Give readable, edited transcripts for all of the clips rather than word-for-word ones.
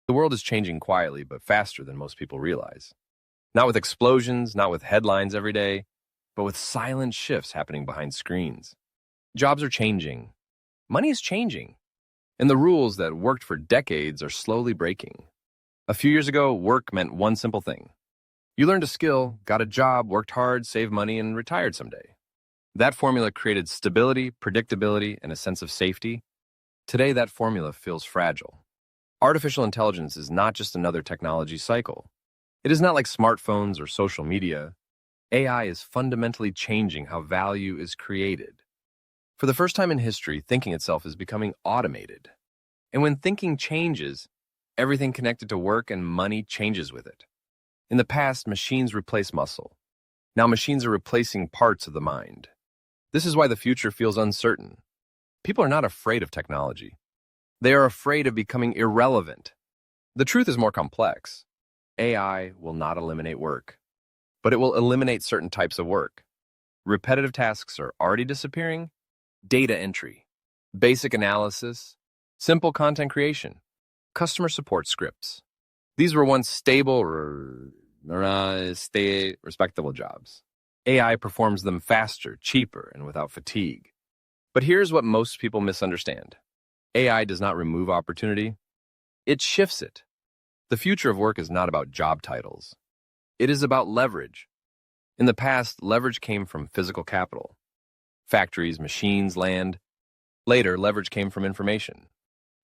The world is changing quietly, but faster than most people realize. Not with explosions, not with headlines every day, but with silent shifts happening behind screens. Jobs are changing. Money is changing. And the rules that worked for decades are slowly breaking. A few years ago, work meant one simple thing. You learned a skill, got a job, worked hard, saved money, and retired someday. That formula created stability, predictability, and a sense of safety. Today, that formula feels fragile. Artificial intelligence is not just another technology cycle. It is not like smartphones or social media. AI is fundamentally changing how value is created. For the first time in history, thinking itself is becoming automated. And when thinking changes, everything connected to work and money changes with it. In the past, machines replaced muscle. Now machines are replacing parts of the mind. This is why the future feels uncertain. People are not afraid of technology. They are afraid of becoming irrelevant. The truth is more complex. AI will not eliminate work, but it will eliminate certain types of work. Repetitive tasks are already disappearing. Data entry, basic analysis, simple content creation, customer support scripts. These were once stable respectable jobs. AI performs them faster, cheaper, and without fatigue. But here's what most people misunderstand. AI does not remove opportunity. It shifts it. The future of work is not about job titles. It is about leverage. In the past, leverage came from physical capital. Factories, machines, land. Later, leverage came from information.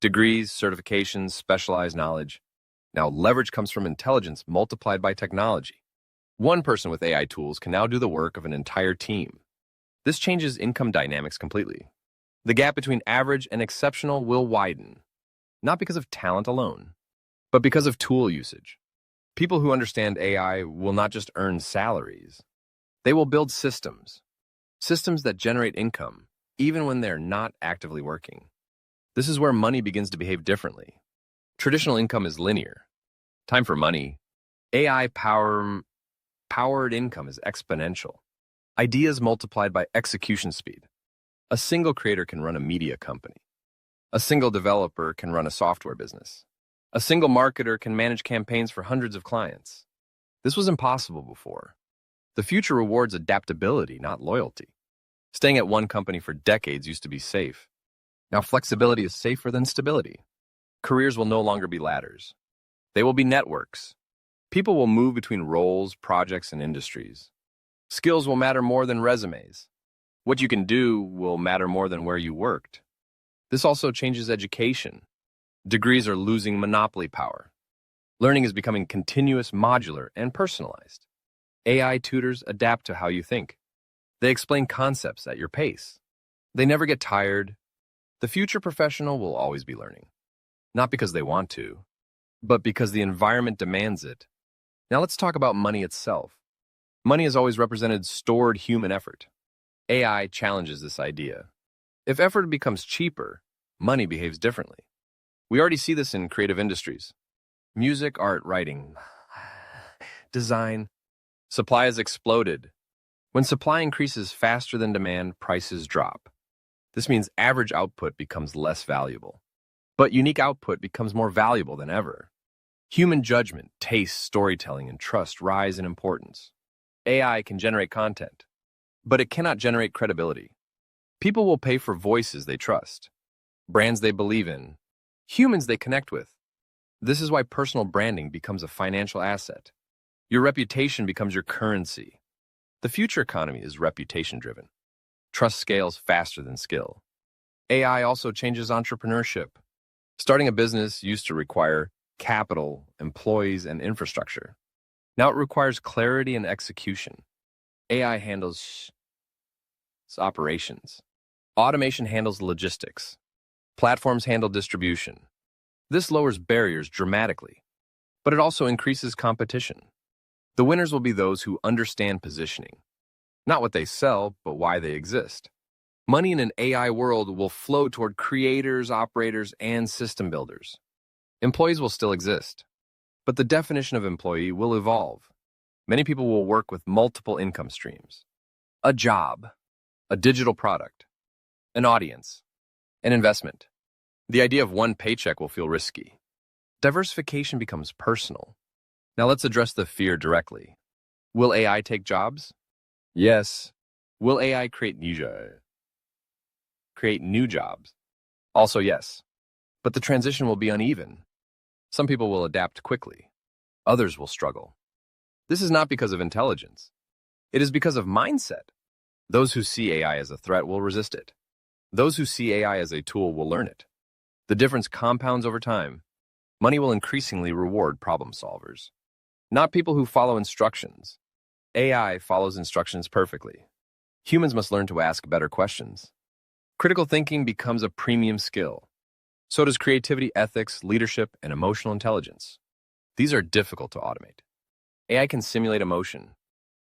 Degrees, certifications, specialized knowledge. Now, leverage comes from intelligence multiplied by technology. One person with AI tools can now do the work of an entire team. This changes income dynamics completely. The gap between average and exceptional will widen, not because of talent alone, but because of tool usage. People who understand AI will not just earn salaries. They will build systems that generate income, even when they're not actively working. This is where money begins to behave differently. Traditional income is linear. Time for money. AI-powered income is exponential. Ideas multiplied by execution speed. A single creator can run a media company. A single developer can run a software business. A single marketer can manage campaigns for hundreds of clients. This was impossible before. The future rewards adaptability, not loyalty. Staying at one company for decades used to be safe. Now flexibility is safer than stability. Careers will no longer be ladders. They will be networks. People will move between roles, projects, and industries. Skills will matter more than resumes. What you can do will matter more than where you worked. This also changes education. Degrees are losing monopoly power. Learning is becoming continuous, modular, and personalized. AI tutors adapt to how you think. They explain concepts at your pace. They never get tired. The future professional will always be learning. Not because they want to, but because the environment demands it. Now let's talk about money itself. Money has always represented stored human effort. AI challenges this idea. If effort becomes cheaper, money behaves differently. We already see this in creative industries. Music, art, writing, design. Supply has exploded. When supply increases faster than demand, prices drop. This means average output becomes less valuable. But unique output becomes more valuable than ever. Human judgment, taste, storytelling, and trust rise in importance. AI can generate content, but it cannot generate credibility. People will pay for voices they trust, brands they believe in, humans they connect with. This is why personal branding becomes a financial asset. Your reputation becomes your currency. The future economy is reputation-driven. Trust scales faster than skill. AI also changes entrepreneurship. Starting a business used to require capital, employees, and infrastructure. Now it requires clarity and execution. AI handles operations. Automation handles logistics. Platforms handle distribution. This lowers barriers dramatically, but it also increases competition. The winners will be those who understand positioning. Not what they sell, but why they exist. Money in an AI world will flow toward creators, operators, and system builders. Employees will still exist, but the definition of employee will evolve. Many people will work with multiple income streams. A job, a digital product, an audience, an investment. The idea of one paycheck will feel risky. Diversification becomes personal. Now let's address the fear directly. Will AI take jobs? Yes. Will AI create new jobs? Also yes. But the transition will be uneven. Some people will adapt quickly. Others will struggle. This is not because of intelligence. It is because of mindset. Those who see AI as a threat will resist it. Those who see AI as a tool will learn it. The difference compounds over time. Money will increasingly reward problem solvers, not people who follow instructions. AI follows instructions perfectly. Humans must learn to ask better questions. Critical thinking becomes a premium skill. So does creativity, ethics, leadership, and emotional intelligence. These are difficult to automate. AI can simulate emotion.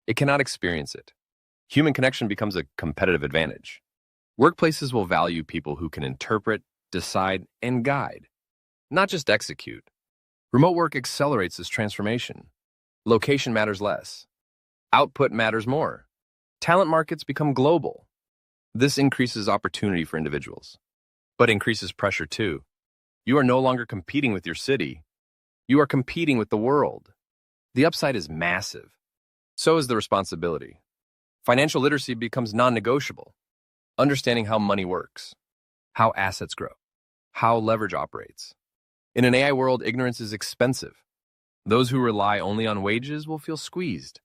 It cannot experience it. Human connection becomes a competitive advantage. Workplaces will value people who can interpret, decide, and guide, not just execute. Remote work accelerates this transformation. Location matters less. Output matters more. Talent markets become global. This increases opportunity for individuals, but increases pressure too. You are no longer competing with your city. You are competing with the world. The upside is massive. So is the responsibility. Financial literacy becomes non-negotiable. Understanding how money works, how assets grow, how leverage operates. In an AI world, ignorance is expensive. Those who rely only on wages will feel squeezed.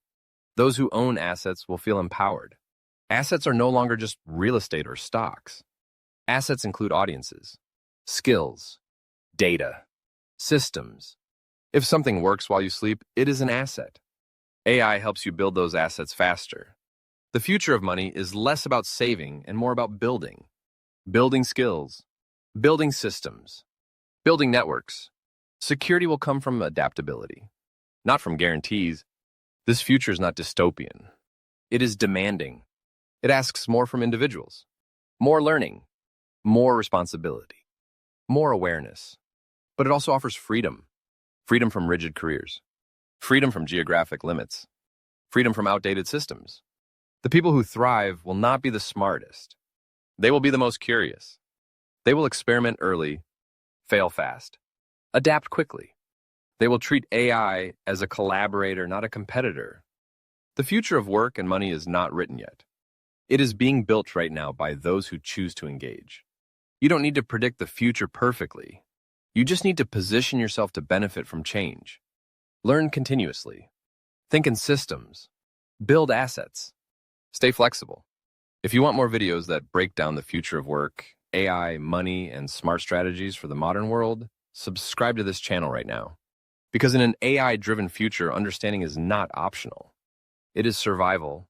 Those who own assets will feel empowered. Assets are no longer just real estate or stocks. Assets include audiences, skills, data, systems. If something works while you sleep, it is an asset. AI helps you build those assets faster. The future of money is less about saving and more about building. Building skills, building systems, building networks. Security will come from adaptability, not from guarantees. This future is not dystopian. It is demanding. It asks more from individuals, more learning, more responsibility, more awareness. But it also offers freedom. Freedom from rigid careers, freedom from geographic limits, freedom from outdated systems. The people who thrive will not be the smartest. They will be the most curious. They will experiment early, fail fast, adapt quickly. They will treat AI as a collaborator, not a competitor. The future of work and money is not written yet. It is being built right now by those who choose to engage. You don't need to predict the future perfectly. You just need to position yourself to benefit from change. Learn continuously. Think in systems. Build assets. Stay flexible. If you want more videos that break down the future of work, AI, money, and smart strategies for the modern world, subscribe to this channel right now. Because in an AI-driven future, understanding is not optional. It is survival,